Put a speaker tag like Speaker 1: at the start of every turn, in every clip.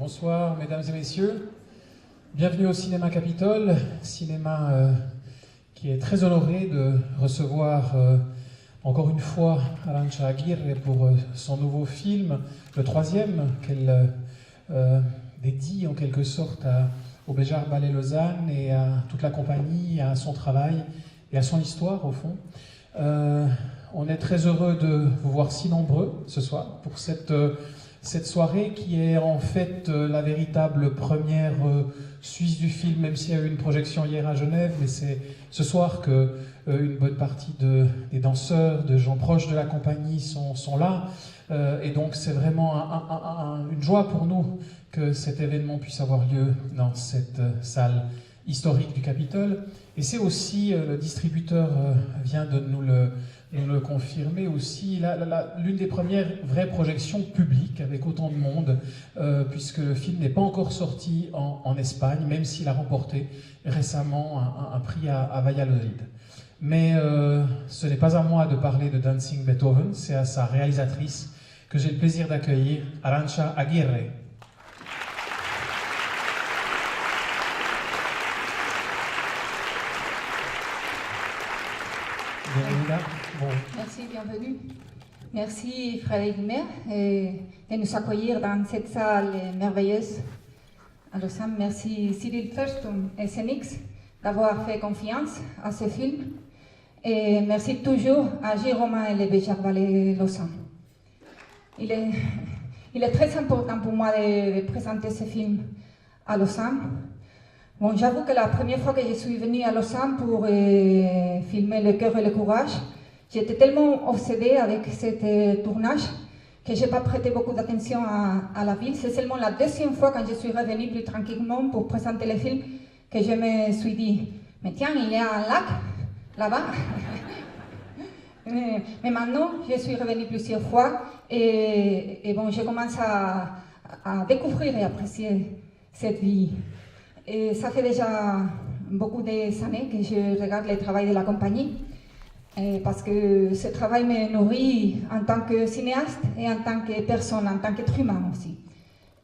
Speaker 1: Bonsoir, mesdames et messieurs. Bienvenue au Cinéma Capitole, cinéma qui est très honoré de recevoir encore une fois Arantxa Aguirre pour son nouveau film, le troisième qu'elle dédie en quelque sorte au Béjar Ballet Lausanne et à toute la compagnie, à son travail et à son histoire au fond. On est très heureux de vous voir si nombreux ce soir pour cette soirée qui est en fait la véritable première suisse du film, même s'il y a eu une projection hier à Genève, mais c'est ce soir que une bonne partie des danseurs, de gens proches de la compagnie sont là, et donc c'est vraiment une joie pour nous que cet événement puisse avoir lieu dans cette salle historique du Capitole. Et c'est aussi, le distributeur vient de nous le confirmer aussi, l'une des premières vraies projections publiques avec autant de monde, puisque le film n'est pas encore sorti en Espagne, même s'il a remporté récemment un prix à Valladolid. Mais ce n'est pas à moi de parler de Dancing Beethoven, c'est à sa réalisatrice que j'ai le plaisir d'accueillir, Arantxa Aguirre.
Speaker 2: Bon. Merci, bienvenue. Merci Frédéric Mer de nous accueillir dans cette salle merveilleuse à Lausanne. Merci Cyril Ferstum et Cenix d'avoir fait confiance à ce film. Et merci toujours à Gilles Romain et le Béjar Ballet Lausanne. Il est très important pour moi de présenter ce film à Lausanne. Bon, j'avoue que la première fois que je suis venue à Lausanne pour filmer Le cœur et le courage, j'étais tellement obsédée avec ce tournage que je n'ai pas prêté beaucoup d'attention à la ville. C'est seulement la deuxième fois quand je suis revenue plus tranquillement pour présenter le film que je me suis dit, mais tiens, il y a un lac là-bas. Mais maintenant, je suis revenue plusieurs fois et bon, je commence à découvrir et apprécier cette vie. Et ça fait déjà beaucoup d'années que je regarde le travail de la compagnie, parce que ce travail me nourrit en tant que cinéaste et en tant que personne, en tant qu'être humain aussi.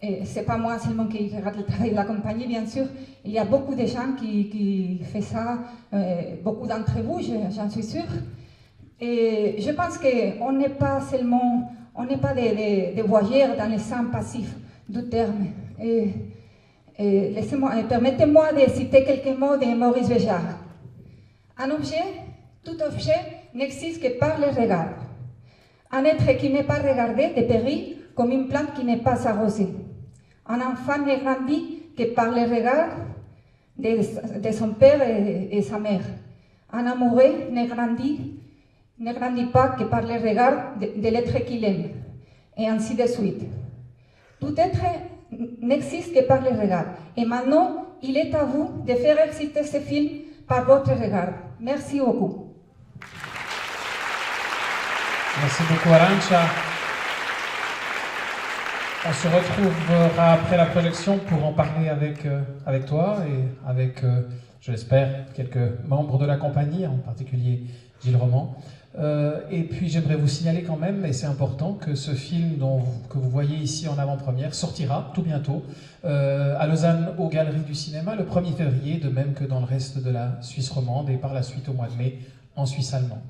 Speaker 2: Ce n'est pas moi seulement qui regarde le travail de la compagnie, bien sûr. Il y a beaucoup de gens qui font ça, beaucoup d'entre vous, j'en suis sûre. Et je pense qu'on n'est pas seulement, des voyeurs dans le sens passif du terme. Permettez-moi de citer quelques mots de Maurice Béjart. Tout objet n'existe que par le regard. Un être qui n'est pas regardé dépérit comme une plante qui n'est pas arrosée. Un enfant ne grandit que par le regard de son père et sa mère. Un amoureux ne grandit pas que par le regard de l'être qu'il aime. Et ainsi de suite. Tout être n'existe que par le regard. Et maintenant, il est à vous de faire exister ce film par votre regard. Merci beaucoup.
Speaker 1: Merci beaucoup, Arantxa. On se retrouvera après la projection pour en parler avec toi et avec, je l'espère, quelques membres de la compagnie, en particulier Gilles Roman. Et puis j'aimerais vous signaler quand même, et c'est important, que ce film que vous voyez ici en avant-première sortira tout bientôt à Lausanne aux Galeries du Cinéma le 1er février, de même que dans le reste de la Suisse romande et par la suite au mois de mai en Suisse allemande.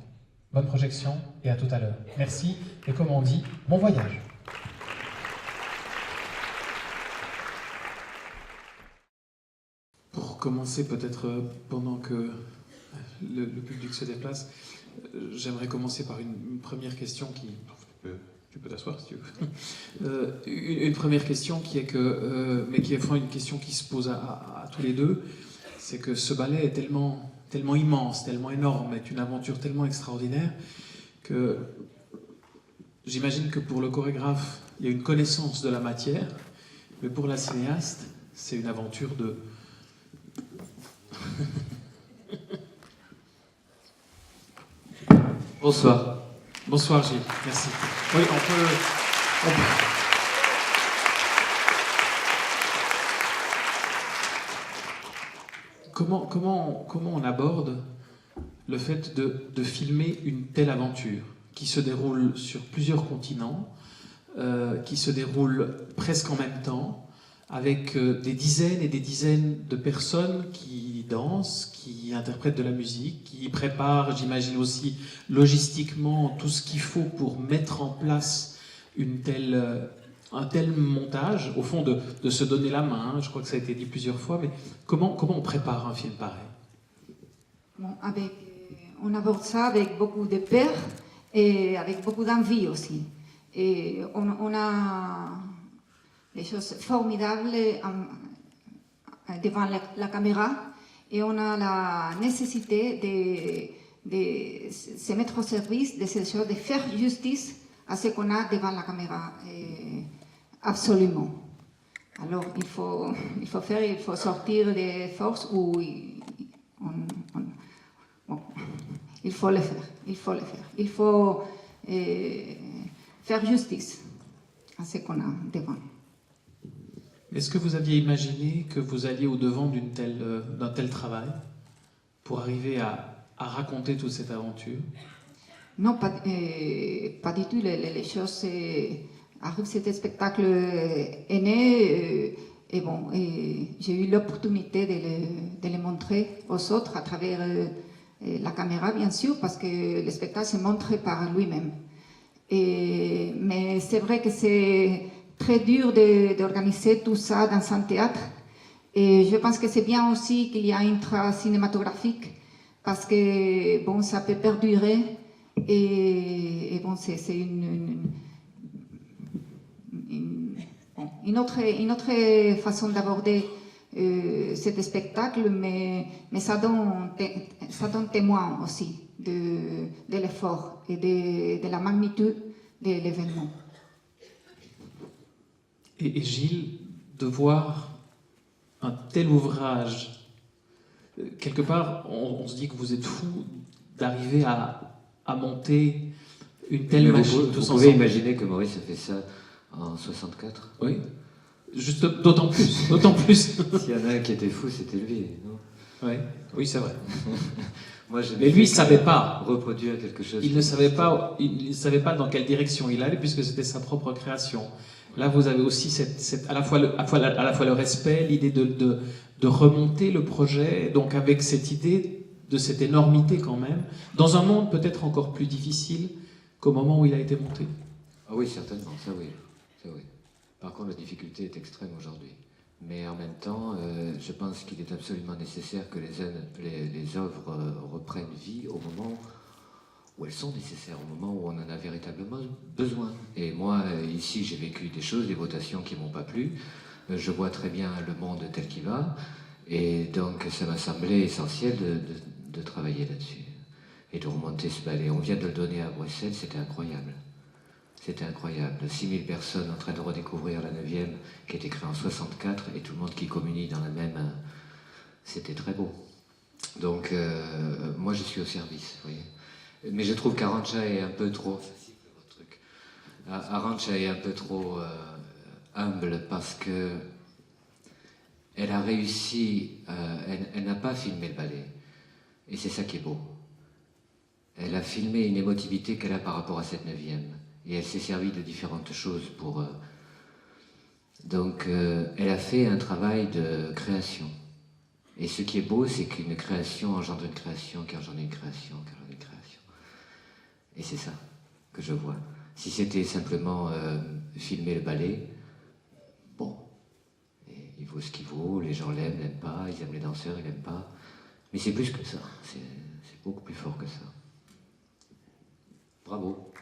Speaker 1: Bonne projection et à tout à l'heure. Merci et comme on dit, bon voyage. Pour commencer peut-être pendant que le public se déplace, j'aimerais commencer par une première question qui... Tu peux t'asseoir si tu veux. Une première question qui est que... mais qui est une question qui se pose à tous les deux. C'est que ce ballet est tellement immense, tellement énorme, est une aventure tellement extraordinaire que j'imagine que pour le chorégraphe, il y a une connaissance de la matière, mais pour la cinéaste, c'est une aventure de... Bonsoir. Bonsoir Gilles, merci. Oui, on peut... Comment on aborde le fait de filmer une telle aventure qui se déroule sur plusieurs continents, qui se déroule presque en même temps, avec des dizaines et des dizaines de personnes qui dansent, qui interprètent de la musique, qui préparent, j'imagine aussi logistiquement, tout ce qu'il faut pour mettre en place un tel montage, au fond de se donner la main, je crois que ça a été dit plusieurs fois, mais comment on prépare un film pareil?
Speaker 2: Bon, on aborde ça avec beaucoup de peur et avec beaucoup d'envie aussi. Et on a des choses formidables devant la caméra et on a la nécessité de se mettre au service de ces choses, de faire justice à ce qu'on a devant la caméra. Absolument. Alors il faut sortir des forces où il faut le faire. Il faut faire justice à ce qu'on a devant.
Speaker 1: Est-ce que vous aviez imaginé que vous alliez au-devant d'un tel travail pour arriver à raconter toute cette aventure?
Speaker 2: Non, pas du tout. Les choses arrivent. Cet spectacle est né et j'ai eu l'opportunité de le montrer aux autres à travers la caméra, bien sûr, parce que le spectacle se montre par lui-même. Mais c'est vrai que c'est très dur d'organiser tout ça dans un théâtre. Et je pense que c'est bien aussi qu'il y a une trace cinématographique parce que bon, ça peut perdurer. Et bon, c'est une autre façon d'aborder cet spectacle, mais ça donne témoin aussi de l'effort et de la magnitude de l'événement.
Speaker 1: Et Gilles, de voir un tel ouvrage, quelque part, on se dit que vous êtes fou d'arriver à monter une telle machine tous ensemble.
Speaker 3: Vous pouvez imaginer que Maurice a fait ça en 64?
Speaker 1: Oui, juste d'autant plus, d'autant plus.
Speaker 3: S'il y en a un qui était fou, c'était lui, non?
Speaker 1: Oui, c'est vrai.
Speaker 3: Moi,
Speaker 1: mais lui, il ne savait pas
Speaker 3: reproduire quelque chose.
Speaker 1: Il ne savait pas dans quelle direction il allait, puisque c'était sa propre création. Là, vous avez aussi à la fois le respect, l'idée de remonter le projet, donc avec cette idée de cette énormité quand même, dans un monde peut-être encore plus difficile qu'au moment où il a été monté.
Speaker 3: Ah oui, certainement, ça oui. Par contre, la difficulté est extrême aujourd'hui. Mais en même temps, je pense qu'il est absolument nécessaire que les œuvres reprennent vie au moment où elles sont nécessaires, au moment où on en a véritablement besoin. Et moi, ici, j'ai vécu des choses, des votations qui ne m'ont pas plu. Je vois très bien le monde tel qu'il va. Et donc, ça m'a semblé essentiel de travailler là-dessus. Et de remonter ce ballet. On vient de le donner à Bruxelles, c'était incroyable. C'était incroyable. 6000 personnes en train de redécouvrir la 9e, qui a été créée en 64, et tout le monde qui communie dans la même... C'était très beau. Donc, moi, je suis au service, vous voyez. Mais je trouve qu'Arantxa est un peu trop... Arantxa est un peu trop humble, parce que elle a réussi... elle n'a pas filmé le ballet. Et c'est ça qui est beau. Elle a filmé une émotivité qu'elle a par rapport à cette 9e. Et elle s'est servie de différentes choses pour... Donc, elle a fait un travail de création. Et ce qui est beau, c'est qu'une création engendre une création, qui engendre une création, qui engendre une création. Et c'est ça que je vois. Si c'était simplement filmer le ballet, bon, il vaut ce qu'il vaut, les gens l'aiment, n'aiment pas, ils aiment les danseurs, ils n'aiment pas. Mais c'est plus que ça, c'est beaucoup plus fort que ça. Bravo.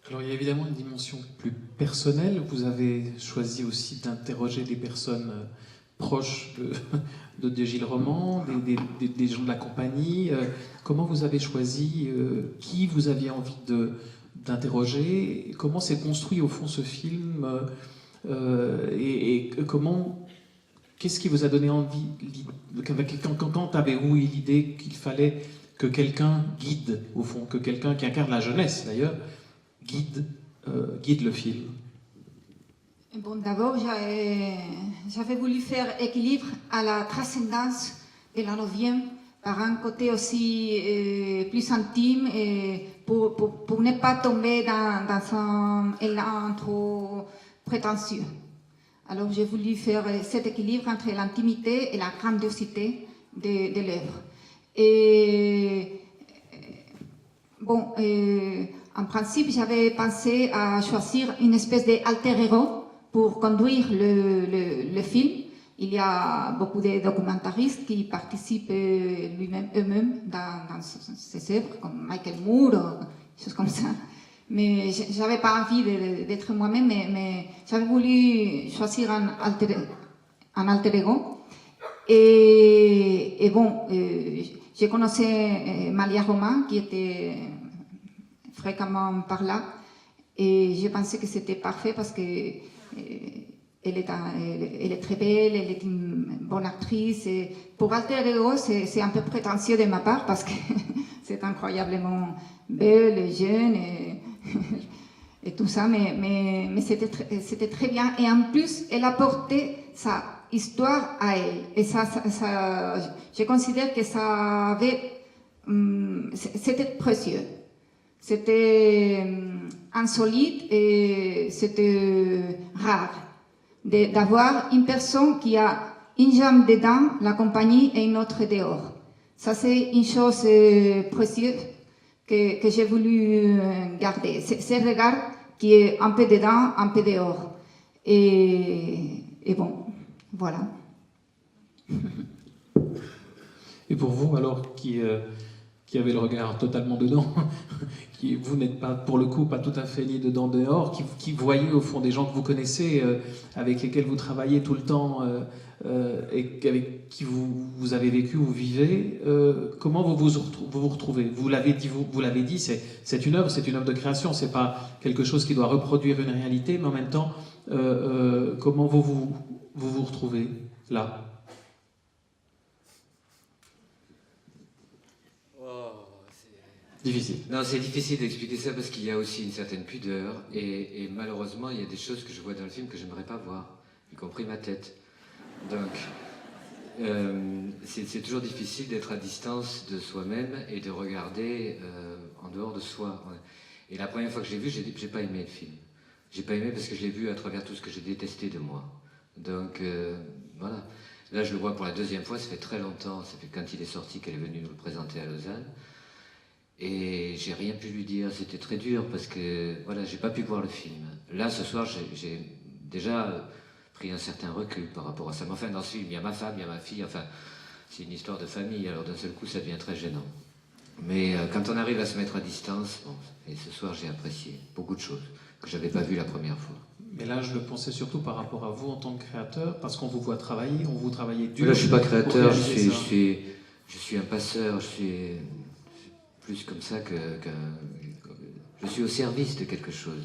Speaker 1: Alors il y a évidemment une dimension plus personnelle. Vous avez choisi aussi d'interroger des personnes proches de Gilles Roman, des gens de la compagnie. Comment vous avez choisi qui vous aviez envie d'interroger? Comment s'est construit au fond ce film et qu'est-ce qui vous a donné envie? Quand avez-vous eu l'idée qu'il fallait que quelqu'un guide, au fond, que quelqu'un qui incarne la jeunesse d'ailleurs, guide le film?
Speaker 2: Bon, d'abord, j'avais voulu faire équilibre à la transcendance la 9e, par un côté aussi plus intime, et pour ne pas tomber dans un élan trop prétentieux. Alors j'ai voulu faire cet équilibre entre l'intimité et la grandiosité de l'œuvre. Et bon, en principe, j'avais pensé à choisir une espèce d'alter ego pour conduire le film. Il y a beaucoup de documentaristes qui participent eux-mêmes dans ces œuvres, comme Michael Moore, des choses comme ça. Mais j'avais pas envie d'être moi-même, mais j'avais voulu choisir un alter ego. Et bon, je connaissais Malia Roman, qui était fréquemment par là, et je pensais que c'était parfait parce que elle est très belle, elle est une bonne actrice. Et pour alter ego, c'est un peu prétentieux de ma part parce que c'est incroyablement belle et jeune et tout ça, mais c'était très bien. Et en plus, elle apportait sa histoire à elle. Et ça je considère que ça avait, c'était précieux. C'était insolite et c'était rare d'avoir une personne qui a une jambe dedans, la compagnie, et une autre dehors. Ça, c'est une chose précieuse que j'ai voulu garder. Ce regard qui est un peu dedans, un peu dehors. Et bon, voilà.
Speaker 4: Et pour vous, alors, qui avez le regard totalement dedans, vous n'êtes pas, pour le coup, pas tout à fait ni dedans dehors, qui voyez au fond des gens que vous connaissez, avec lesquels vous travaillez tout le temps, et avec qui vous avez vécu ou vivez, comment vous vous retrouvez? Vous l'avez dit, c'est une œuvre de création, c'est pas quelque chose qui doit reproduire une réalité, mais en même temps, comment vous retrouvez là? Difficile.
Speaker 3: Non, c'est difficile d'expliquer ça parce qu'il y a aussi une certaine pudeur et malheureusement il y a des choses que je vois dans le film que j'aimerais pas voir, y compris ma tête. Donc c'est toujours difficile d'être à distance de soi-même et de regarder en dehors de soi. Et la première fois que j'ai vu, j'ai pas aimé le film. J'ai pas aimé parce que je l'ai vu à travers tout ce que j'ai détesté de moi. Donc voilà. Là je le vois pour la deuxième fois, ça fait très longtemps, ça fait quand il est sorti qu'elle est venue nous le présenter à Lausanne. Et j'ai rien pu lui dire, c'était très dur parce que voilà, j'ai pas pu voir le film. Là, ce soir, j'ai déjà pris un certain recul par rapport à ça. Mais enfin, dans ce film, il y a ma femme, il y a ma fille, enfin, c'est une histoire de famille, alors d'un seul coup, ça devient très gênant. Mais quand on arrive à se mettre à distance, bon, et ce soir, j'ai apprécié beaucoup de choses que j'avais pas vues la première fois.
Speaker 4: Mais là, je le pensais surtout par rapport à vous en tant que créateur, parce qu'on vous voit travailler, on vous travaille dur.
Speaker 3: Là, je suis pas créateur, je suis un passeur, je suis plus comme ça que je suis au service de quelque chose.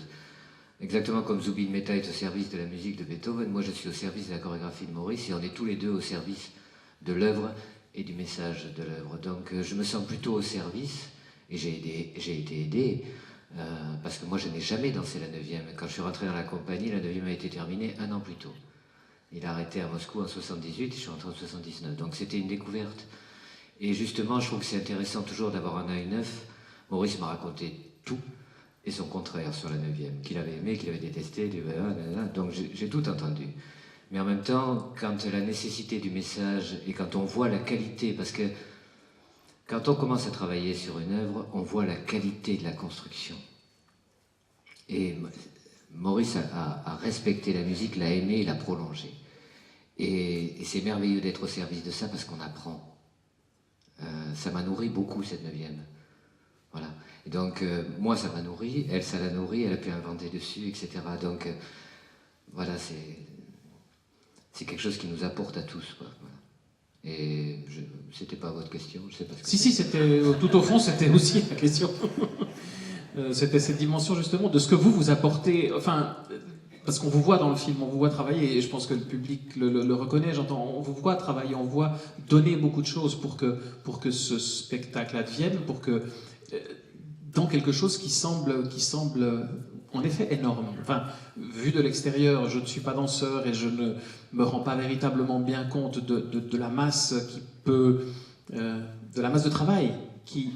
Speaker 3: Exactement comme Zubin Mehta est au service de la musique de Beethoven, moi je suis au service de la chorégraphie de Maurice et on est tous les deux au service de l'œuvre et du message de l'œuvre. Donc je me sens plutôt au service et j'ai été aidé parce que moi je n'ai jamais dansé la 9e. Quand je suis rentré dans la compagnie, la 9e a été terminée 1 an plus tôt. Il a arrêté à Moscou en 78 et je suis rentré en 79. Donc c'était une découverte. Et justement, je trouve que c'est intéressant toujours d'avoir un œil neuf. Maurice m'a raconté tout et son contraire sur la 9e, qu'il avait aimé, qu'il avait détesté, donc j'ai tout entendu. Mais en même temps, quand la nécessité du message et quand on voit la qualité, parce que quand on commence à travailler sur une œuvre, on voit la qualité de la construction. Et Maurice a respecté la musique, l'a aimée, l'a prolongée. Et c'est merveilleux d'être au service de ça parce qu'on apprend. Ça m'a nourri beaucoup cette 9e. Voilà. Et donc, moi, ça m'a nourri, elle, ça l'a nourri, elle a pu inventer dessus, etc. Donc, voilà, c'est quelque chose qui nous apporte à tous, quoi. Voilà. Et c'était pas votre question, je sais pas ce que
Speaker 4: Si, c'était, tout au fond, c'était aussi la question. C'était cette dimension, justement, de ce que vous apportez, enfin... Parce qu'on vous voit dans le film, on vous voit travailler, et je pense que le public le reconnaît, j'entends, on vous voit travailler, on voit donner beaucoup de choses pour que ce spectacle advienne, pour que, dans quelque chose qui semble en effet énorme. Enfin, vu de l'extérieur, je ne suis pas danseur et je ne me rends pas véritablement bien compte de la masse qui de la masse de travail qui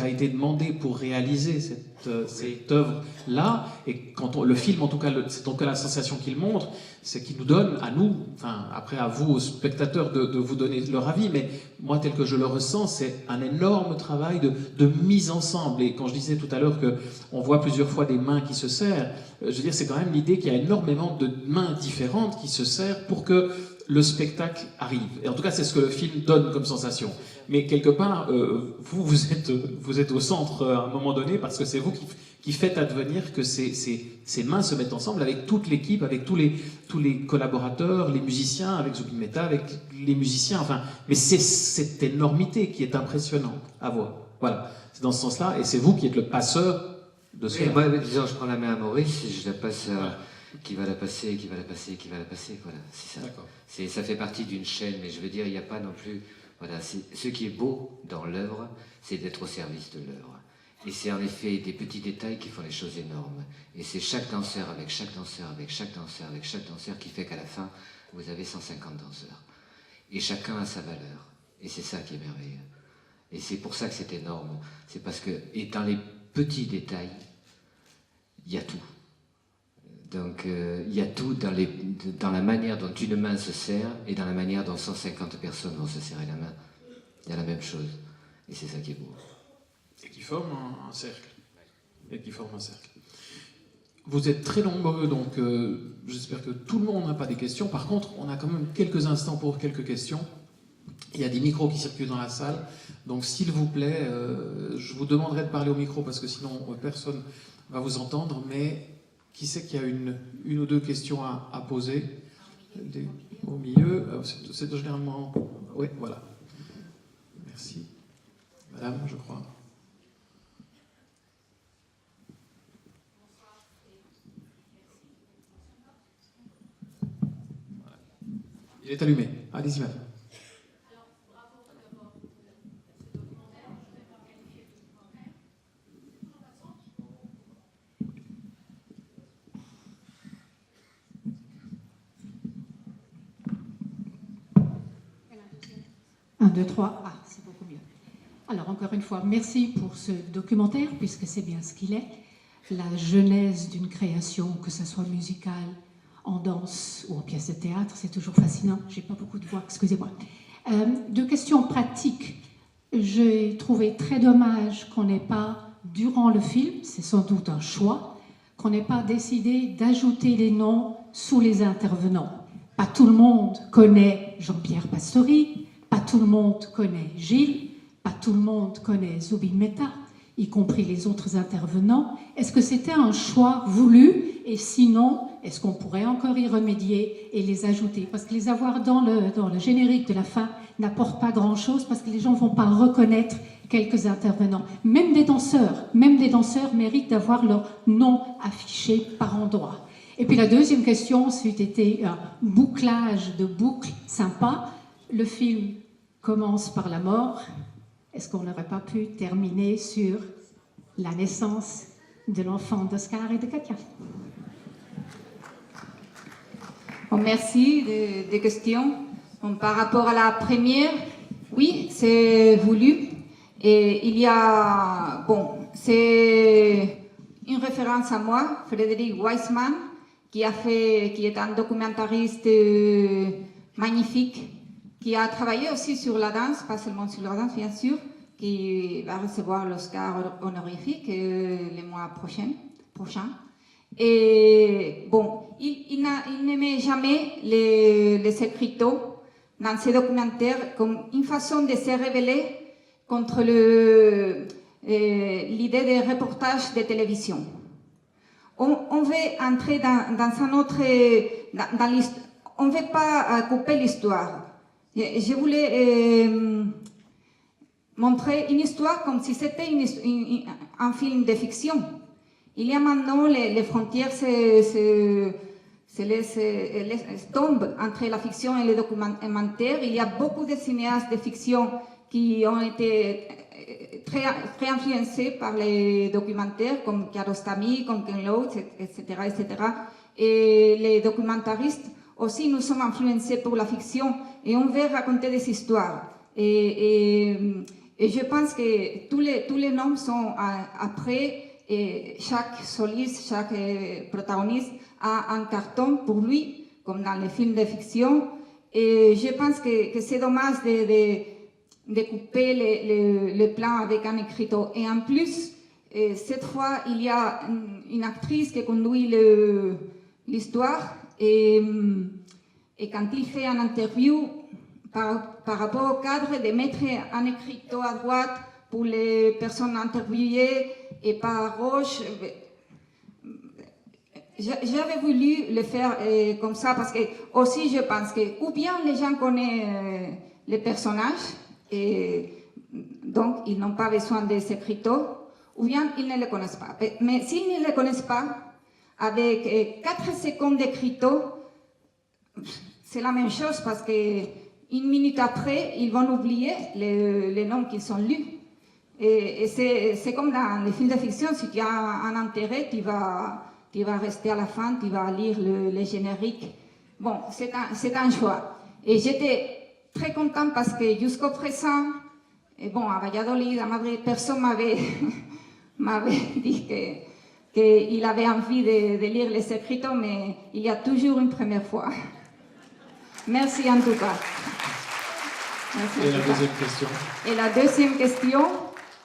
Speaker 4: a été demandé pour réaliser cette œuvre-là. Et quand le film, en tout cas, c'est donc la sensation qu'il montre, c'est qu'il nous donne à nous, enfin après à vous, aux spectateurs, de vous donner leur avis, mais moi, tel que je le ressens, c'est un énorme travail de mise ensemble. Et quand je disais tout à l'heure qu'on voit plusieurs fois des mains qui se serrent, je veux dire, c'est quand même l'idée qu'il y a énormément de mains différentes qui se serrent pour que le spectacle arrive. Et en tout cas, c'est ce que le film donne comme sensation. Mais quelque part, vous êtes au centre à un moment donné, parce que c'est vous qui faites advenir que ces mains se mettent ensemble avec toute l'équipe, avec tous les collaborateurs, les musiciens, avec Zubin Mehta, avec les musiciens, enfin, mais c'est cette énormité qui est impressionnante à voir. Voilà, c'est dans ce sens-là, et c'est vous qui êtes le passeur de cela.
Speaker 3: Oui, moi, disons, je prends la main à Maurice, et je la passe à... Qui va la passer, qui va la passer, qui va la passer, voilà, c'est ça. Ça fait partie d'une chaîne, mais je veux dire, il n'y a pas non plus... Voilà, ce qui est beau dans l'œuvre, c'est d'être au service de l'œuvre. Et c'est en effet des petits détails qui font les choses énormes. Et c'est chaque danseur avec chaque danseur, avec chaque danseur, avec chaque danseur qui fait qu'à la fin, vous avez 150 danseurs. Et chacun a sa valeur. Et c'est ça qui est merveilleux. Et c'est pour ça que c'est énorme. C'est parce que, et dans les petits détails, il y a tout. Donc, il y a tout dans la manière dont une main se serre et dans la manière dont 150 personnes vont se serrer la main. Il y a la même chose. Et c'est ça qui est beau.
Speaker 4: Et qui forme un cercle. Vous êtes très nombreux, donc j'espère que tout le monde n'a pas des questions. Par contre, on a quand même quelques instants pour quelques questions. Il y a des micros qui circulent dans la salle. Donc, s'il vous plaît, je vous demanderai de parler au micro parce que sinon, personne ne va vous entendre. Mais qui sait qu'il y a une ou deux questions à poser au milieu? C'est généralement... Oui, voilà. Merci. Madame, je crois. Il est allumé. Allez-y, madame.
Speaker 5: Un, deux, trois. Ah, c'est beaucoup mieux. Alors, encore une fois, merci pour ce documentaire, puisque c'est bien ce qu'il est. La genèse d'une création, que ce soit musicale, en danse ou en pièce de théâtre, c'est toujours fascinant. J'ai pas beaucoup de voix, excusez-moi. Deux questions pratiques. J'ai trouvé très dommage qu'on n'ait pas, durant le film, c'est sans doute un choix, qu'on n'ait pas décidé d'ajouter les noms sous les intervenants. Pas tout le monde connaît Jean-Pierre Pastori, pas tout le monde connaît Gilles, pas tout le monde connaît Zubin Mehta, y compris les autres intervenants. Est-ce que c'était un choix voulu? Et sinon, est-ce qu'on pourrait encore y remédier et les ajouter? Parce que les avoir dans le générique de la fin n'apporte pas grand-chose, parce que les gens ne vont pas reconnaître quelques intervenants. Même des danseurs méritent d'avoir leur nom affiché par endroit. Et puis la deuxième question, c'eût été un bouclage de boucles sympa. Le film commence par la mort. Est-ce qu'on n'aurait pas pu terminer sur la naissance de l'enfant d'Oscar et de Katia?
Speaker 2: Bon, merci des questions. Bon, par rapport à la première, oui, c'est voulu. Et il y a, bon, c'est une référence à moi, Frédéric Weissman, qui est un documentariste magnifique, qui a travaillé aussi sur la danse, pas seulement sur la danse bien sûr, qui va recevoir l'Oscar honorifique le mois prochain. Et bon, il n'aimait jamais les écriteaux dans ses documentaires comme une façon de se rebeller contre l'idée des reportages de télévision. On veut entrer dans un autre... on ne veut pas couper l'histoire. Je voulais montrer une histoire comme si c'était un film de fiction. Il y a maintenant, les frontières tombent entre la fiction et le documentaire. Il y a beaucoup de cinéastes de fiction qui ont été très influencés par les documentaires, comme Kiarostami, comme Ken Loach, etc., etc. Et les documentaristes aussi, nous sommes influencés pour la fiction et on veut raconter des histoires. Et je pense que tous les noms sont après, et chaque soliste, chaque protagoniste a un carton pour lui, comme dans les films de fiction. Et je pense que c'est dommage de couper les plans avec un écriteau. Et en plus, cette fois, il y a une actrice qui conduit l'histoire. Et quand il fait une interview, par rapport au cadre, de mettre un écriteau à droite pour les personnes interviewées et pas à gauche. J'avais voulu le faire comme ça parce que aussi je pense que ou bien les gens connaissent les personnages et donc ils n'ont pas besoin des écriteaux, ou bien ils ne les connaissent pas. Mais s'ils ne les connaissent pas, avec 4 secondes d'écriteau, c'est la même chose parce que une minute après, ils vont oublier les noms qu'ils ont lus. Et c'est comme dans les films de fiction, si tu as un intérêt, tu vas rester à la fin, tu vas lire le générique. Bon, c'est un choix. Et j'étais très contente parce que jusqu'au présent, et bon, à Valladolid, à Madrid, personne m'avait dit qu'il avait envie de lire les écriteaux, mais il y a toujours une première fois. Merci en tout cas. Merci
Speaker 4: Et la deuxième question.
Speaker 2: Et la deuxième question,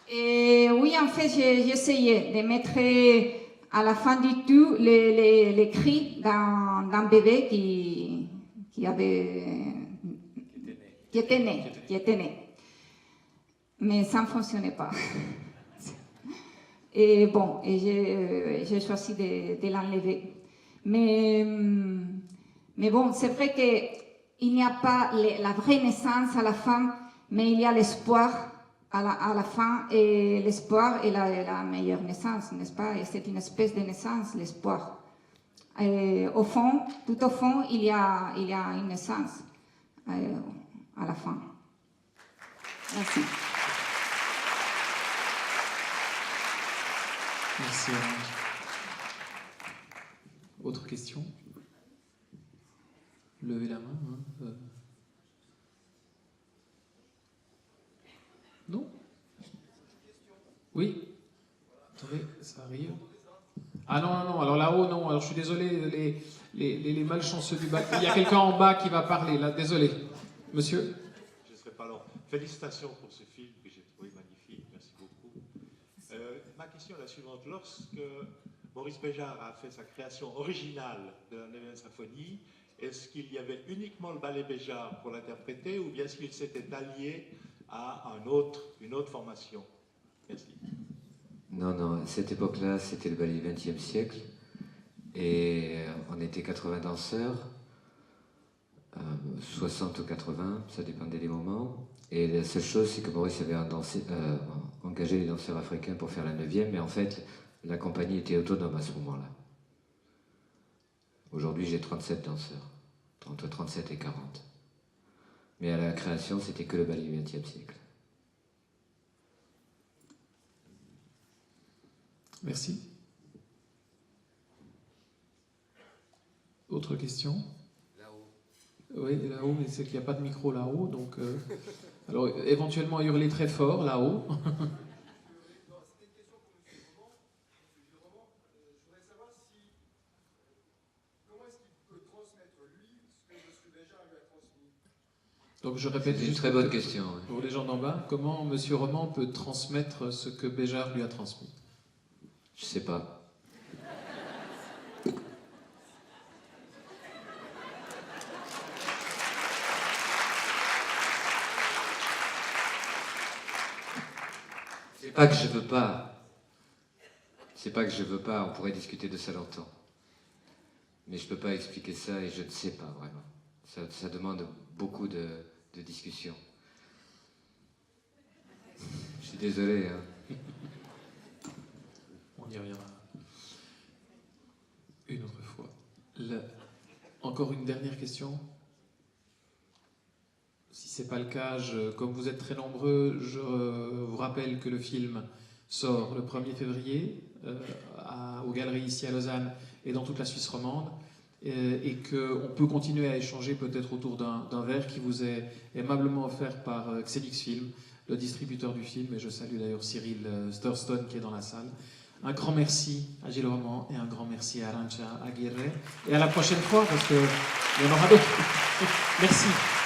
Speaker 2: oui, en fait, j'ai essayé de mettre à la fin du tout les cris d'un bébé qui était né. Mais ça ne fonctionnait pas. Et bon, j'ai choisi de l'enlever. Mais bon, c'est vrai qu'il n'y a pas la vraie naissance à la fin, mais il y a l'espoir à la fin, et l'espoir est la meilleure naissance, n'est-ce pas? Et c'est une espèce de naissance, l'espoir. Au fond, tout au fond, il y a une naissance à la fin. Merci.
Speaker 4: Merci. Autre question? Levez la main. Hein. Non? Oui? Attendez, ça arrive. Ah non, alors là-haut, non. Alors je suis désolé, les malchanceux du bac. Il y a quelqu'un en bas qui va parler, là. Désolé. Monsieur?
Speaker 6: Je ne serai pas long. Félicitations pour ce film que j'ai trouvé magnifique. Merci beaucoup. Ma question est la suivante. Lorsque Maurice Béjart a fait sa création originale de la 9e symphonie, est-ce qu'il y avait uniquement le ballet Béjart pour l'interpréter, ou bien est-ce qu'il s'était allié à une autre formation? Merci.
Speaker 3: Non, à cette époque-là, c'était le ballet du XXe siècle. Et on était 80 danseurs, 60 ou 80, ça dépendait des moments. Et la seule chose, c'est que Maurice avait engagé les danseurs africains pour faire la 9e, mais en fait, la compagnie était autonome à ce moment-là. Aujourd'hui, j'ai 37 danseurs, entre 37 et 40. Mais à la création, c'était que le ballet du XXe siècle.
Speaker 4: Merci. Autre question?
Speaker 3: Là-haut.
Speaker 4: Oui, là-haut, mais c'est qu'il n'y a pas de micro là-haut, donc... alors, éventuellement, hurler très fort, là-haut. Donc je répète,
Speaker 3: C'est une très bonne question. Ouais.
Speaker 4: Pour les gens d'en bas, comment M. Roman peut transmettre ce que Béjart lui a transmis?
Speaker 3: Je sais pas. C'est pas que je veux pas. C'est pas que je veux pas, on pourrait discuter de ça longtemps. Mais je peux pas expliquer ça et je ne sais pas vraiment. Ça demande beaucoup de discussion. Je suis désolé. Hein.
Speaker 4: On y reviendra une autre fois. Encore une dernière question? Si ce n'est pas le cas, comme vous êtes très nombreux, je vous rappelle que le film sort le 1er février aux Galeries ici à Lausanne et dans toute la Suisse romande. et qu'on peut continuer à échanger peut-être autour d'un verre qui vous est aimablement offert par Xelix Film, le distributeur du film, et je salue d'ailleurs Cyril Sturston qui est dans la salle. Un grand merci à Gilles Roman et un grand merci à Arantxa Aguirre. Et à la prochaine fois, parce qu'il y en aura d'autres. Merci.